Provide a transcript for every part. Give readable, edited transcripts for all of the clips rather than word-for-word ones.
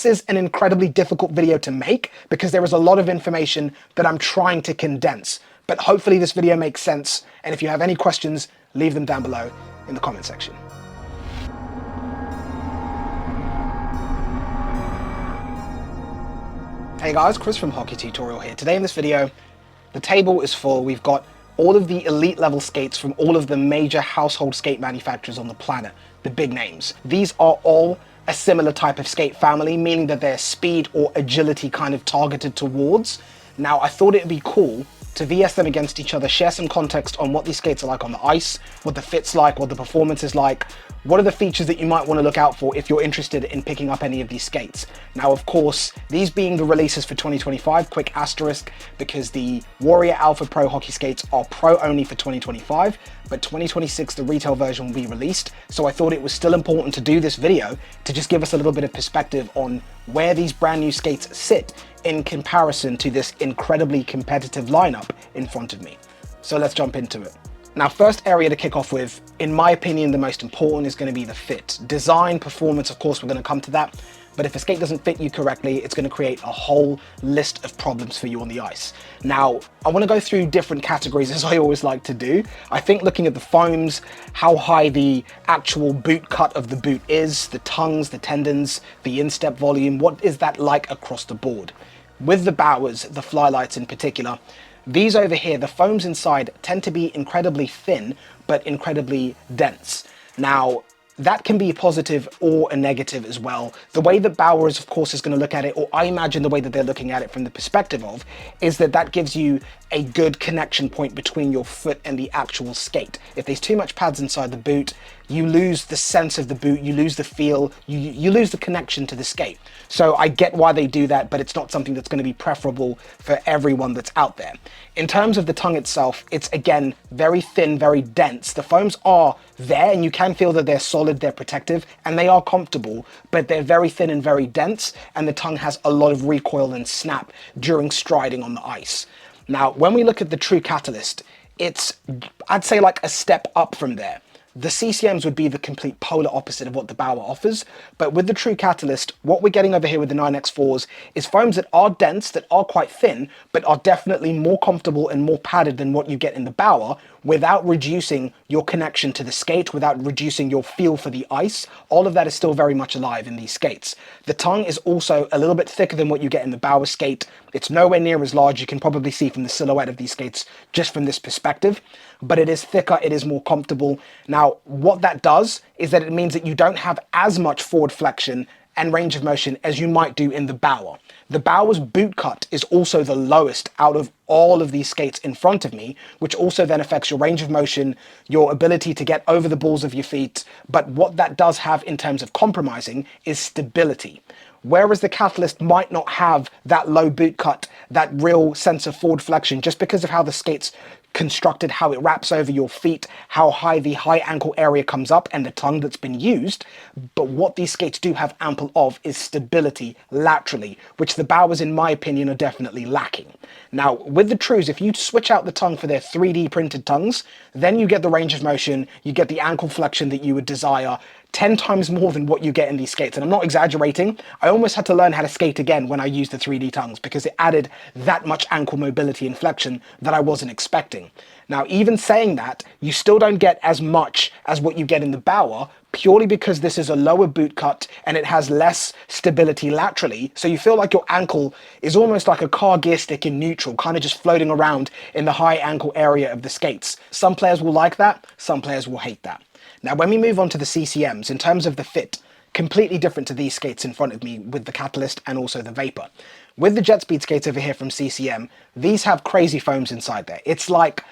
This is an incredibly difficult video to make because there is a lot of information that I'm trying to condense, but hopefully this video makes sense, and if you have any questions, leave them down below in the comment section. Hey guys, Chris from Hockey Tutorial here. Today in this video, the table is full. We've got all of the elite level skates from all of the major household skate manufacturers on the planet, the big names. These are all a similar type of skate family, meaning that they're speed or agility kind of targeted towards. Now, I thought it'd be cool to VS them against each other, share some context on what these skates are like on the ice, what the fit's like, what the performance is like, what are the features that you might want to look out for if you're interested in picking up any of these skates. Now, of course, these being the releases for 2025, quick asterisk, because the Warrior Alpha Pro hockey skates are pro only for 2025, but 2026, the retail version will be released. So I thought it was still important to do this video to just give us a little bit of perspective on where these brand new skates sit in comparison to this incredibly competitive lineup in front of me. So let's jump into it. Now, first area to kick off with, in my opinion, the most important is going to be the fit. Design, performance, of course, we're going to come to that. But if a skate doesn't fit you correctly, it's going to create a whole list of problems for you on the ice. Now, I want to go through different categories as I always like to do. I think looking at the foams, how high the actual boot cut of the boot is, the tongues, the tendons, the instep volume, what is that like across the board? With the Bauers, the FlyLites in particular, these over here, the foams inside tend to be incredibly thin, but incredibly dense. Now, that can be a positive or a negative as well. The way that Bauer of course, is going to look at it, or I imagine the way that they're looking at it from the perspective of, is that that gives you a good connection point between your foot and the actual skate. If there's too much pads inside the boot, you lose the sense of the boot, you lose the feel, you lose the connection to the skate. So I get why they do that, but it's not something that's going to be preferable for everyone that's out there. In terms of the tongue itself, it's again very thin, very dense. The foams are there and you can feel that they're solid, they're protective, and they are comfortable, but they're very thin and very dense, and the tongue has a lot of recoil and snap during striding on the ice. Now, when we look at the True Catalyst, it's, I'd say, like a step up from there. The CCMs would be the complete polar opposite of what the Bauer offers, but with the True Catalyst, what we're getting over here with the 9X4s is foams that are dense, that are quite thin, but are definitely more comfortable and more padded than what you get in the Bauer, without reducing your connection to the skate, without reducing your feel for the ice. All of that is still very much alive in these skates. The tongue is also a little bit thicker than what you get in the Bauer skate. It's nowhere near as large. You can probably see from the silhouette of these skates just from this perspective, but it is thicker, it is more comfortable. Now, what that does is that it means that you don't have as much forward flexion and range of motion as you might do in the Bauer. The Bauer's boot cut is also the lowest out of all of these skates in front of me, which also then affects your range of motion, your ability to get over the balls of your feet. But what that does have in terms of compromising is stability. Whereas the Catalyst might not have that low boot cut, that real sense of forward flexion, just because of how the skate's constructed, how it wraps over your feet, how high the high ankle area comes up, and the tongue that's been used. But what these skates do have ample of is stability laterally, which the Bauers, in my opinion, are definitely lacking. Now, with the Trues, if you switch out the tongue for their 3D printed tongues, then you get the range of motion, you get the ankle flexion that you would desire, 10 times more than what you get in these skates. And I'm not exaggerating. I almost had to learn how to skate again when I used the 3D tongues, because it added that much ankle mobility and flexion that I wasn't expecting. Now, even saying that, you still don't get as much as what you get in the Bauer, purely because this is a lower boot cut and it has less stability laterally. So you feel like your ankle is almost like a car gear stick in neutral, kind of just floating around in the high ankle area of the skates. Some players will like that, some players will hate that. Now, when we move on to the CCMs, in terms of the fit, completely different to these skates in front of me with the Catalyst and also the Vapor. With the Jetspeed skates over here from CCM, these have crazy foams inside there. It's like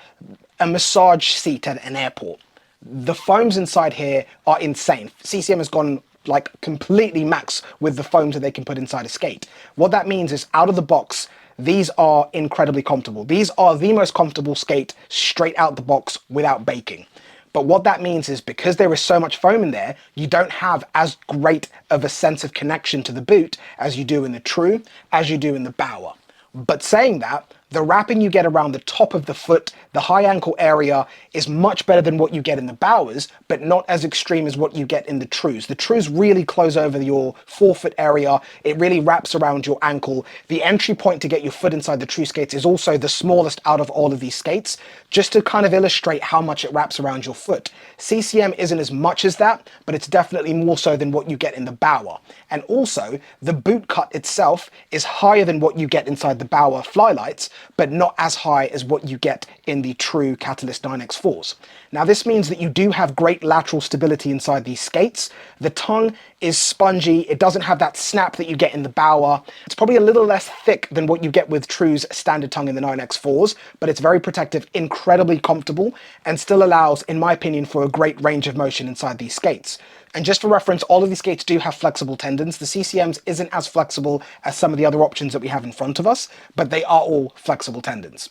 a massage seat at an airport. The foams inside here are insane. CCM has gone like completely max with the foams that they can put inside a skate. What that means is, out of the box, these are incredibly comfortable. These are the most comfortable skate straight out the box without baking. But what that means is, because there is so much foam in there, you don't have as great of a sense of connection to the boot as you do in the True, as you do in the Bauer. But saying that, The wrapping you get around the top of the foot, the high ankle area, is much better than what you get in the Bauers, but not as extreme as what you get in the Trues. The Trues really close over your forefoot area. It really wraps around your ankle. The entry point to get your foot inside the True skates is also the smallest out of all of these skates, just to kind of illustrate how much it wraps around your foot. CCM isn't as much as that, but it's definitely more so than what you get in the Bauer. And also, the boot cut itself is higher than what you get inside the Bauer FlyLites, but not as high as what you get in the true Catalyst 9X4s. Now this means that you do have great lateral stability inside these skates. The tongue is spongy, it doesn't have that snap that you get in the Bauer. It's probably a little less thick than what you get with True's standard tongue in the 9X4s, but it's very protective, incredibly comfortable, and still allows, in my opinion, for a great range of motion inside these skates. And just for reference, all of these skates do have flexible tendons. The CCMs isn't as flexible as some of the other options that we have in front of us, but they are all flexible tendons.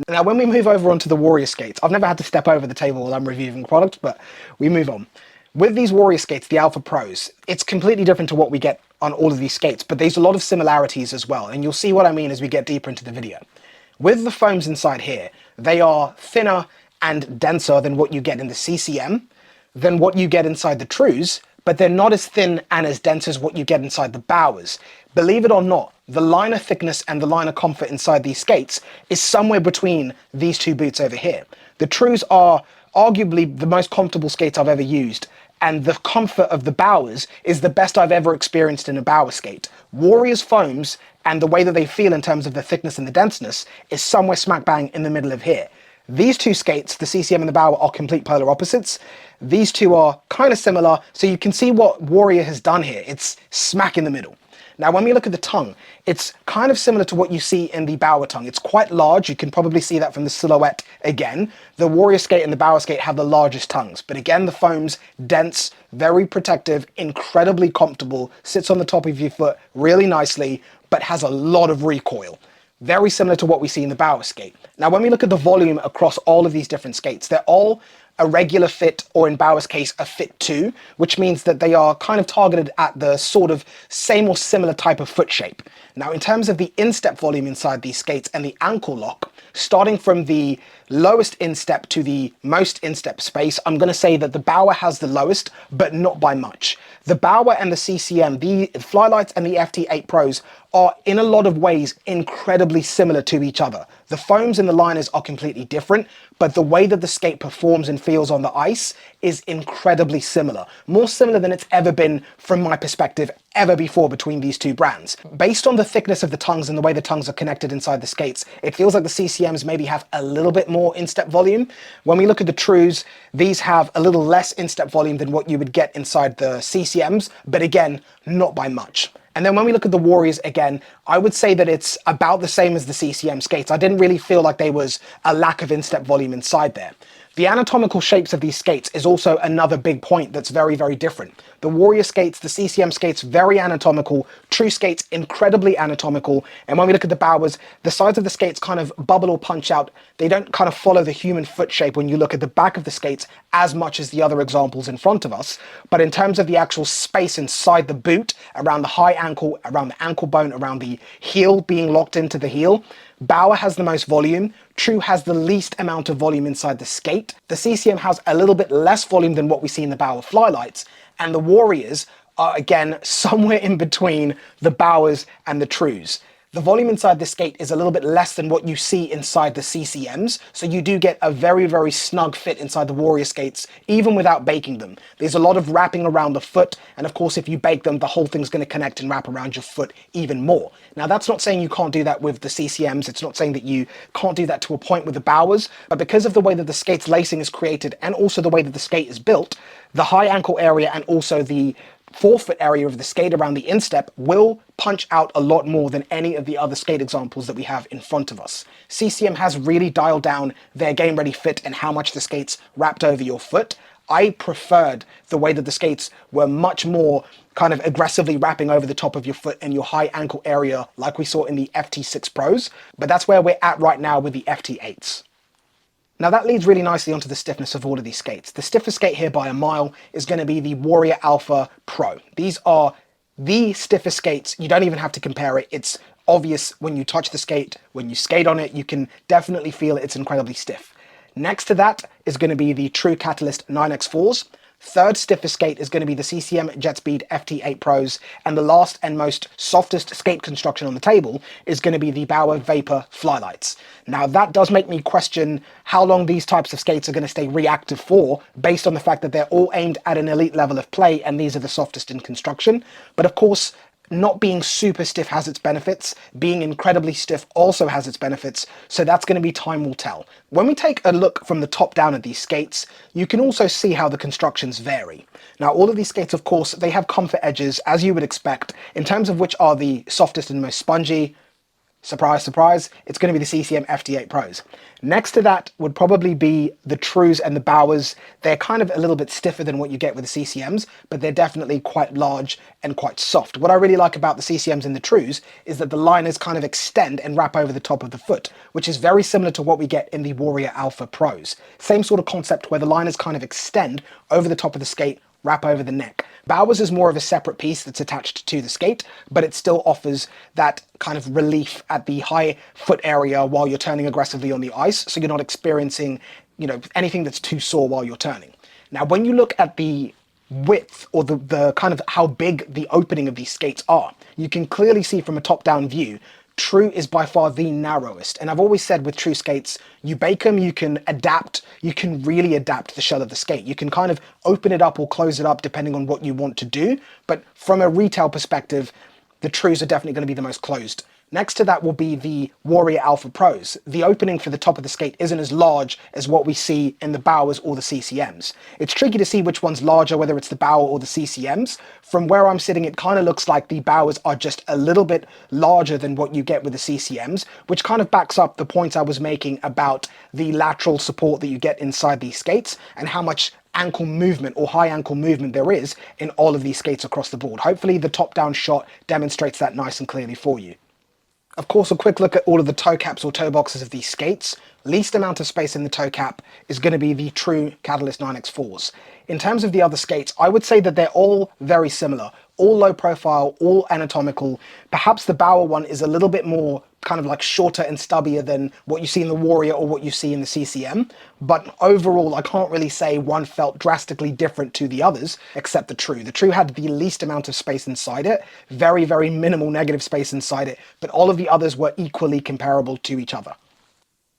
Now, when we move over onto the Warrior skates, I've never had to step over the table while I'm reviewing the product, but we move on. With these Warrior skates, the Alpha Pros, it's completely different to what we get on all of these skates, but there's a lot of similarities as well, and you'll see what I mean as we get deeper into the video. With the foams inside here, they are thinner and denser than what you get in the CCM, than what you get inside the Trues, but they're not as thin and as dense as what you get inside the Bauers. Believe it or not, the liner thickness and the liner comfort inside these skates is somewhere between these two boots over here. The Trues are arguably the most comfortable skates I've ever used, and the comfort of the Bauers is the best I've ever experienced in a Bauer skate. Warrior's foams and the way that they feel in terms of the thickness and the denseness is somewhere smack bang in the middle of here. These two skates, the CCM and the Bauer, are complete polar opposites. These two are kind of similar, so you can see what Warrior has done here. It's smack in the middle. Now, when we look at the tongue, it's kind of similar to what you see in the Bauer tongue. It's quite large. You can probably see that from the silhouette again. The Warrior skate and the Bauer skate have the largest tongues, but again, the foam's dense, very protective, incredibly comfortable, sits on the top of your foot really nicely, but has a lot of recoil. Very similar to what we see in the Bauer skate. Now, when we look at the volume across all of these different skates, they're all a regular fit, or in Bauer's case, a fit 2, which means that they are kind of targeted at the sort of same or similar type of foot shape. Now, in terms of the instep volume inside these skates and the ankle lock, starting from the lowest instep to the most instep space, I'm going to say that the Bauer has the lowest, but not by much. The Bauer and the CCM, the FlyLites and the FT8 Pros, are in a lot of ways incredibly similar to each other. The foams and the liners are completely different, but the way that the skate performs and feels on the ice is incredibly similar. More similar than it's ever been, from my perspective, ever before between these two brands. Based on the thickness of the tongues and the way the tongues are connected inside the skates, it feels like the CCMs maybe have a little bit more instep volume. When we look at the Trues, these have a little less instep volume than what you would get inside the CCMs, but again, not by much. And then when we look at the Warriors again, I would say that it's about the same as the CCM skates. I didn't really feel like there was a lack of instep volume inside there. The anatomical shapes of these skates is also another big point that's very, very different. The Warrior skates, the CCM skates, very anatomical. True skates, incredibly anatomical. And when we look at the Bauers, the sides of the skates kind of bubble or punch out. They don't kind of follow the human foot shape when you look at the back of the skates as much as the other examples in front of us. But in terms of the actual space inside the boot, around the high ankle, around the ankle bone, around the heel being locked into the heel, Bauer has the most volume. True has the least amount of volume inside the skate. The CCM has a little bit less volume than what we see in the Bauer FlyLites, and the Warriors are again somewhere in between the Bauers and the Trues. The volume inside the skate is a little bit less than what you see inside the CCMs, so you do get a very, very snug fit inside the Warrior skates, even without baking them. There's a lot of wrapping around the foot, and of course if you bake them, the whole thing's going to connect and wrap around your foot even more. Now that's not saying you can't do that with the CCMs, it's not saying that you can't do that to a point with the Bauers, but because of the way that the skate's lacing is created, and also the way that the skate is built, the high ankle area and also the forefoot area of the skate around the instep will punch out a lot more than any of the other skate examples that we have in front of us. CCM has really dialed down their game ready fit and how much the skates wrapped over your foot. I preferred the way that the skates were much more kind of aggressively wrapping over the top of your foot and your high ankle area like we saw in the FT6 Pros, but that's where we're at right now with the FT8s. Now that leads really nicely onto the stiffness of all of these skates. The stiffest skate here by a mile is going to be the Warrior Alpha Pro. These are The stiffest skates, you don't even have to compare it. It's obvious when you touch the skate, when you skate on it, you can definitely feel it's incredibly stiff. Next to that is going to be the True Catalyst 9X4s. Third stiffest skate is going to be the CCM Jetspeed FT8 Pros, and the last and most softest skate construction on the table is going to be the Bauer Vapor FlyLites. Now that does make me question how long these types of skates are going to stay reactive for, based on the fact that they're all aimed at an elite level of play and these are the softest in construction. But of course, not being super stiff has its benefits. Being incredibly stiff also has its benefits, so that's going to be time will tell. When we take a look from the top down at these skates, you can also see how the constructions vary. Now, all of these skates, of course, they have comfort edges, as you would expect, in terms of which are the softest and most spongy. Surprise, surprise, it's going to be the CCM FT8 Pros. Next to that would probably be the Trues and the Bauers. They're kind of a little bit stiffer than what you get with the CCMs, but they're definitely quite large and quite soft. What I really like about the CCMs and the Trues is that the liners kind of extend and wrap over the top of the foot, which is very similar to what we get in the Warrior Alpha Pros. Same sort of concept where the liners kind of extend over the top of the skate, wrap over the neck. Bauer's is more of a separate piece that's attached to the skate, but it still offers that kind of relief at the high foot area while you're turning aggressively on the ice, so you're not experiencing, anything that's too sore while you're turning. Now, when you look at the width or the kind of how big the opening of these skates are, you can clearly see from a top-down view True is by far the narrowest. And I've always said with True skates, you bake them, you can adapt, you can really adapt the shell of the skate. You can kind of open it up or close it up depending on what you want to do. But from a retail perspective, the Trues are definitely going to be the most closed. Next to that will be the Warrior Alpha Pros. The opening for the top of the skate isn't as large as what we see in the Bauers or the CCMs. It's tricky to see which one's larger, whether it's the Bauer or the CCMs. From where I'm sitting, it kind of looks like the Bauers are just a little bit larger than what you get with the CCMs, which kind of backs up the points I was making about the lateral support that you get inside these skates and how much ankle movement or high ankle movement there is in all of these skates across the board. Hopefully the top-down shot demonstrates that nice and clearly for you. Of course, a quick look at all of the toe caps or toe boxes of these skates. Least amount of space in the toe cap is going to be the True Catalyst 9X4s. In terms of the other skates, I would say that they're all very similar. All low profile, all anatomical. Perhaps the Bauer one is a little bit more kind of like shorter and stubbier than what you see in the Warrior or what you see in the CCM. But overall, I can't really say one felt drastically different to the others, except the True. The True had the least amount of space inside it, very, very minimal negative space inside it, but all of the others were equally comparable to each other.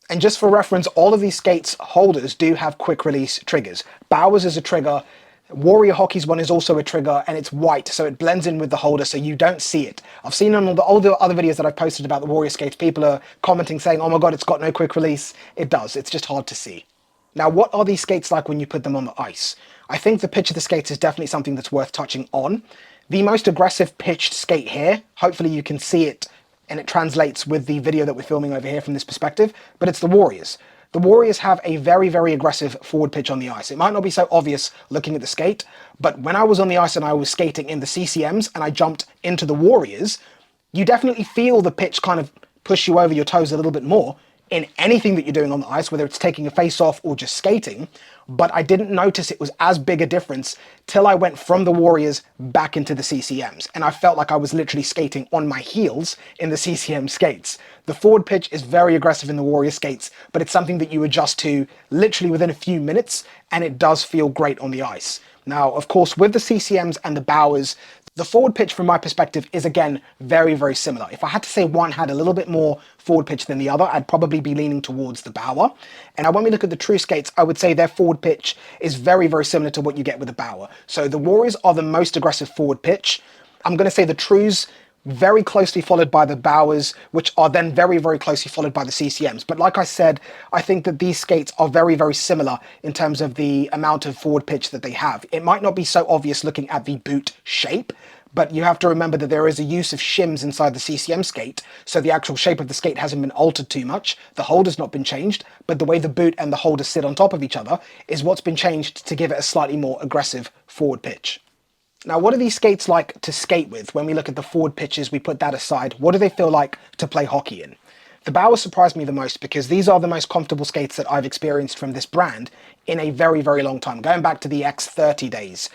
And just for reference, all of these skates holders do have quick release triggers. Bauer's is a trigger, Warrior Hockey's one is also a trigger, and it's white, so it blends in with the holder, so you don't see it. I've seen on all the other videos that I've posted about the Warrior skates, people are commenting saying, oh my god, it's got no quick release. It does, it's just hard to see. Now, what are these skates like when you put them on the ice? I think the pitch of the skates is definitely something that's worth touching on. The most aggressive pitched skate here, hopefully you can see it and it translates with the video that we're filming over here from this perspective, but it's the Warriors. The Warriors have a very, very aggressive forward pitch on the ice. It might not be so obvious looking at the skate, but when I was on the ice and I was skating in the CCMs and I jumped into the Warriors, you definitely feel the pitch kind of push you over your toes a little bit more in anything that you're doing on the ice, whether it's taking a face off or just skating, but I didn't notice it was as big a difference till I went from the Warriors back into the CCMs, and I felt like I was literally skating on my heels in the CCM skates. The forward pitch is very aggressive in the Warrior skates, but it's something that you adjust to literally within a few minutes, and it does feel great on the ice. Now, of course, with the CCMs and the Bauers, the forward pitch from my perspective is again very, very similar. If I had to say one had a little bit more forward pitch than the other, I'd probably be leaning towards the Bauer. And now when we look at the True skates, I would say their forward pitch is very, very similar to what you get with the Bauer. So the Warriors are the most aggressive forward pitch. I'm going to say the Trues very closely followed by the Bauers, which are then very, very closely followed by the CCMs. But like I said, I think that these skates are very, very similar in terms of the amount of forward pitch that they have. It might not be so obvious looking at the boot shape, but you have to remember that there is a use of shims inside the CCM skate, so the actual shape of the skate hasn't been altered too much. The holder's not been changed, but the way the boot and the holder sit on top of each other is what's been changed to give it a slightly more aggressive forward pitch. Now, what are these skates like to skate with? When we look at the forward pitches, we put that aside. What do they feel like to play hockey in? The Bauer surprised me the most because these are the most comfortable skates that I've experienced from this brand in a very, very long time, going back to the X30 days.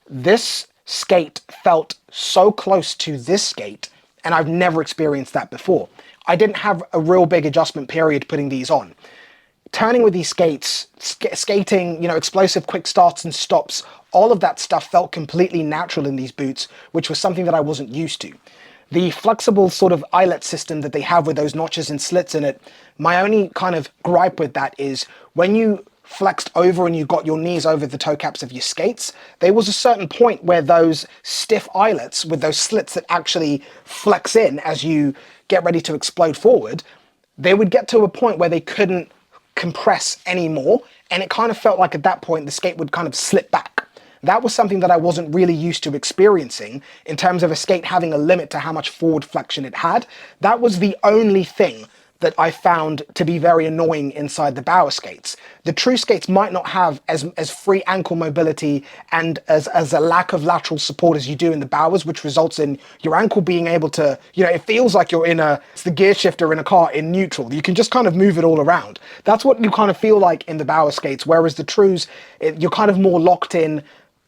This skate felt so close to this skate, and I've never experienced that before. I didn't have a real big adjustment period putting these on. Turning with these skates, skating, explosive quick starts and stops, all of that stuff felt completely natural in these boots, which was something that I wasn't used to. The flexible sort of eyelet system that they have with those notches and slits in it, my only kind of gripe with that is when you flexed over and you got your knees over the toe caps of your skates, there was a certain point where those stiff eyelets with those slits that actually flex in as you get ready to explode forward, they would get to a point where they couldn't compress anymore, and it kind of felt like at that point the skate would kind of slip back. That was something that I wasn't really used to experiencing in terms of a skate having a limit to how much forward flexion it had. That was the only thing that I found to be very annoying inside the Bauer skates. The true skates might not have as free ankle mobility and as a lack of lateral support as you do in the Bauers, which results in your ankle being able to, it feels like it's the gear shifter in a car in neutral. You can just kind of move it all around. That's what you kind of feel like in the Bauer skates, whereas the trues, you're kind of more locked in,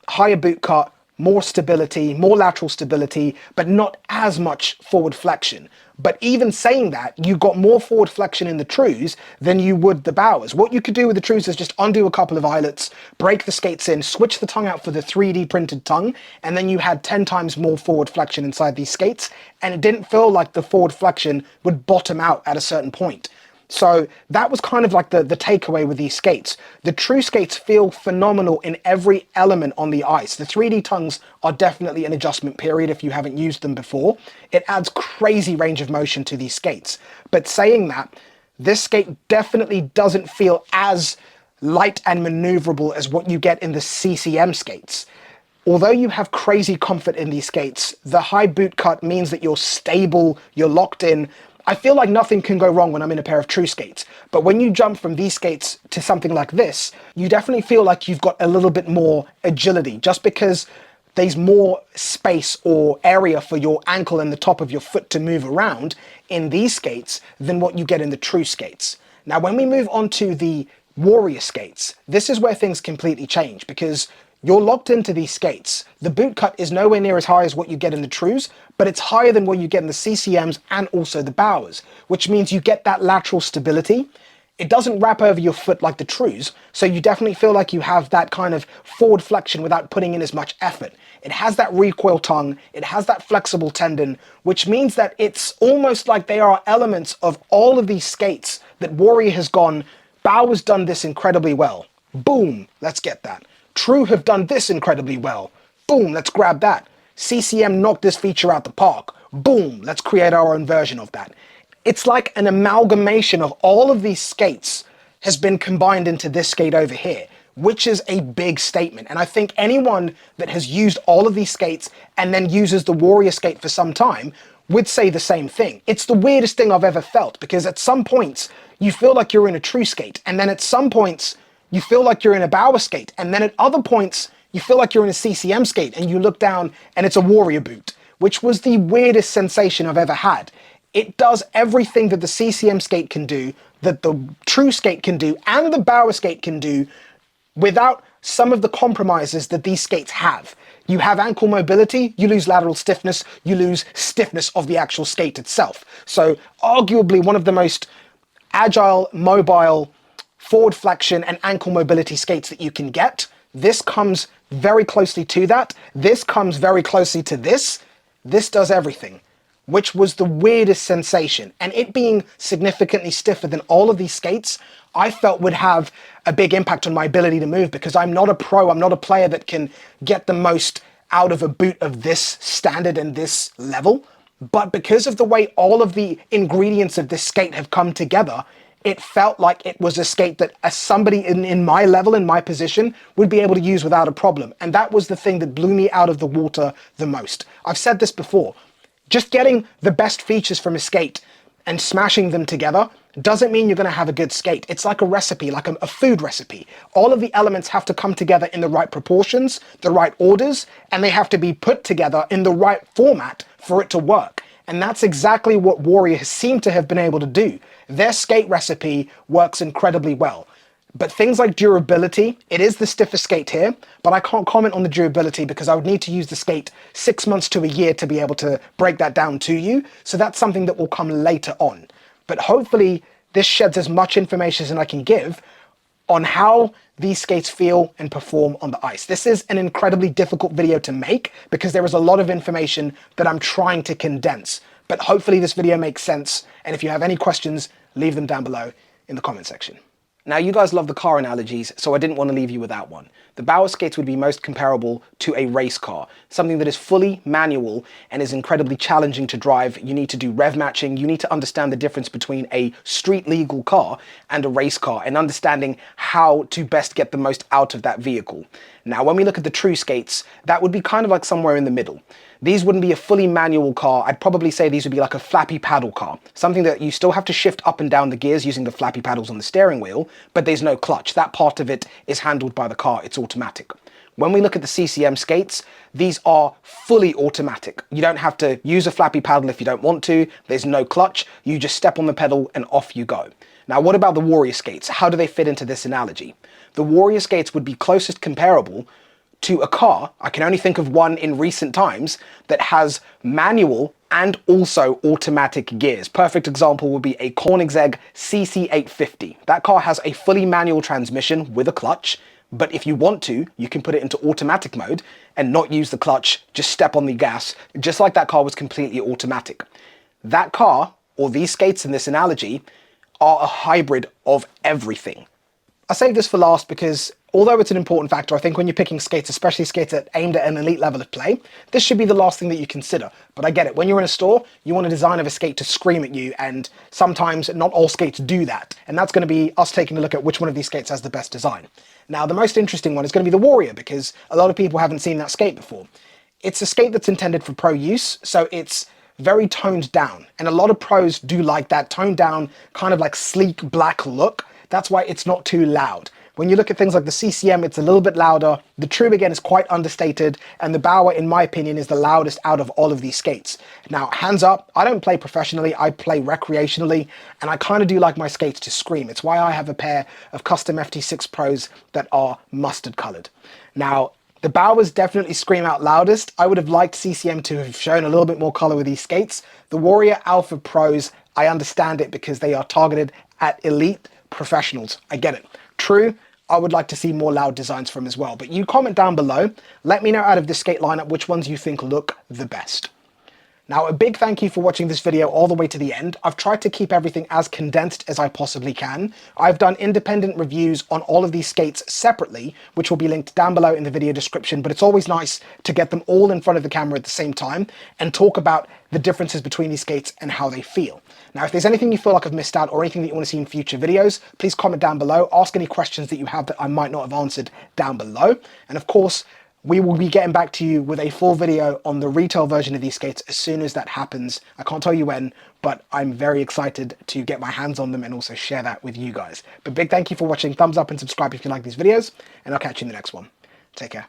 higher boot cut, more stability, more lateral stability, but not as much forward flexion. But even saying that, you got more forward flexion in the trues than you would the Bauers. What you could do with the trues is just undo a couple of eyelets, break the skates in, switch the tongue out for the 3D printed tongue, and then you had 10 times more forward flexion inside these skates, and it didn't feel like the forward flexion would bottom out at a certain point. So that was kind of like the takeaway with these skates. The true skates feel phenomenal in every element on the ice. The 3D tongues are definitely an adjustment period if you haven't used them before. It adds crazy range of motion to these skates. But saying that, this skate definitely doesn't feel as light and maneuverable as what you get in the CCM skates. Although you have crazy comfort in these skates, the high boot cut means that you're stable, you're locked in. I feel like nothing can go wrong when I'm in a pair of true skates, but when you jump from these skates to something like this, you definitely feel like you've got a little bit more agility, just because there's more space or area for your ankle and the top of your foot to move around in these skates than what you get in the true skates. Now, when we move on to the Warrior skates, this is where things completely change, because you're locked into these skates. The boot cut is nowhere near as high as what you get in the trues, but it's higher than what you get in the CCMs and also the Bauers, which means you get that lateral stability. It doesn't wrap over your foot like the trues, so you definitely feel like you have that kind of forward flexion without putting in as much effort. It has that recoil tongue, it has that flexible tendon, which means that it's almost like they are elements of all of these skates that Warrior has gone, Bauer's done this incredibly well. Boom, let's get that. True have done this incredibly well. Boom, let's grab that. CCM knocked this feature out the park. Boom, let's create our own version of that. It's like an amalgamation of all of these skates has been combined into this skate over here, which is a big statement. And I think anyone that has used all of these skates and then uses the Warrior skate for some time would say the same thing. It's the weirdest thing I've ever felt, because at some points you feel like you're in a true skate, and then at some points you feel like you're in a Bauer skate, and then at other points you feel like you're in a CCM skate and you look down and it's a Warrior boot, which was the weirdest sensation I've ever had. It does everything that the CCM skate can do, that the true skate can do, and the Bauer skate can do without some of the compromises that these skates have. You have ankle mobility, you lose lateral stiffness, you lose stiffness of the actual skate itself. So arguably one of the most agile, mobile, forward flexion and ankle mobility skates that you can get. This comes very closely to that. This comes very closely to this. This does everything, which was the weirdest sensation. And it being significantly stiffer than all of these skates, I felt would have a big impact on my ability to move, because I'm not a pro, I'm not a player that can get the most out of a boot of this standard and this level. But because of the way all of the ingredients of this skate have come together, it felt like it was a skate that as somebody in my level, in my position, would be able to use without a problem. And that was the thing that blew me out of the water the most. I've said this before, just getting the best features from a skate and smashing them together doesn't mean you're going to have a good skate. It's like a recipe, like a food recipe. All of the elements have to come together in the right proportions, the right orders, and they have to be put together in the right format for it to work. And that's exactly what Warrior has seemed to have been able to do. Their skate recipe works incredibly well. But things like durability, it is the stiffest skate here, but I can't comment on the durability because I would need to use the skate 6 months to a year to be able to break that down to you. So that's something that will come later on. But hopefully this sheds as much information as I can give on how these skates feel and perform on the ice. This is an incredibly difficult video to make because there is a lot of information that I'm trying to condense. But hopefully this video makes sense. And if you have any questions, leave them down below in the comment section. Now, you guys love the car analogies, so I didn't want to leave you without one. The Bauer skates would be most comparable to a race car, something that is fully manual and is incredibly challenging to drive. You need to do rev matching. You need to understand the difference between a street legal car and a race car and understanding how to best get the most out of that vehicle. Now, when we look at the true skates, that would be kind of like somewhere in the middle. These wouldn't be a fully manual car. I'd probably say these would be like a flappy paddle car, something that you still have to shift up and down the gears using the flappy paddles on the steering wheel, but there's no clutch. That part of it is handled by the car. It's automatic. When we look at the CCM skates, these are fully automatic. You don't have to use a flappy paddle if you don't want to. There's no clutch. You just step on the pedal and off you go. Now, what about the Warrior skates? How do they fit into this analogy? The Warrior skates would be closest comparable to a car. I can only think of one in recent times that has manual and also automatic gears. Perfect example would be a Koenigsegg CC850. That car has a fully manual transmission with a clutch, but if you want to, you can put it into automatic mode and not use the clutch, just step on the gas, just like that car was completely automatic. That car, or these skates in this analogy, are a hybrid of everything. I save this for last because although it's an important factor, I think when you're picking skates, especially skates that aimed at an elite level of play, this should be the last thing that you consider. But I get it. When you're in a store, you want a design of a skate to scream at you, and sometimes not all skates do that. And that's going to be us taking a look at which one of these skates has the best design. Now, the most interesting one is going to be the Warrior because a lot of people haven't seen that skate before. It's a skate that's intended for pro use, so it's very toned down. And a lot of pros do like that toned down, kind of like sleek black look. That's why it's not too loud. When you look at things like the CCM, it's a little bit louder. The True, again, is quite understated. And the Bauer, in my opinion, is the loudest out of all of these skates. Now, hands up, I don't play professionally. I play recreationally. And I kind of do like my skates to scream. It's why I have a pair of custom FT6 Pros that are mustard colored. Now, the Bauers definitely scream out loudest. I would have liked CCM to have shown a little bit more color with these skates. The Warrior Alpha Pros, I understand it because they are targeted at elite professionals. I get it. True, I would like to see more loud designs from as well. But you comment down below. Let me know out of this skate lineup which ones you think look the best. Now, a big thank you for watching this video all the way to the end. I've tried to keep everything as condensed as I possibly can. I've done independent reviews on all of these skates separately, which will be linked down below in the video description, but it's always nice to get them all in front of the camera at the same time and talk about the differences between these skates and how they feel. Now, if there's anything you feel like I've missed out or anything that you want to see in future videos, please comment down below. Ask any questions that you have that I might not have answered down below. And of course, we will be getting back to you with a full video on the retail version of these skates as soon as that happens. I can't tell you when, but I'm very excited to get my hands on them and also share that with you guys. But big thank you for watching. Thumbs up and subscribe if you like these videos, and I'll catch you in the next one. Take care.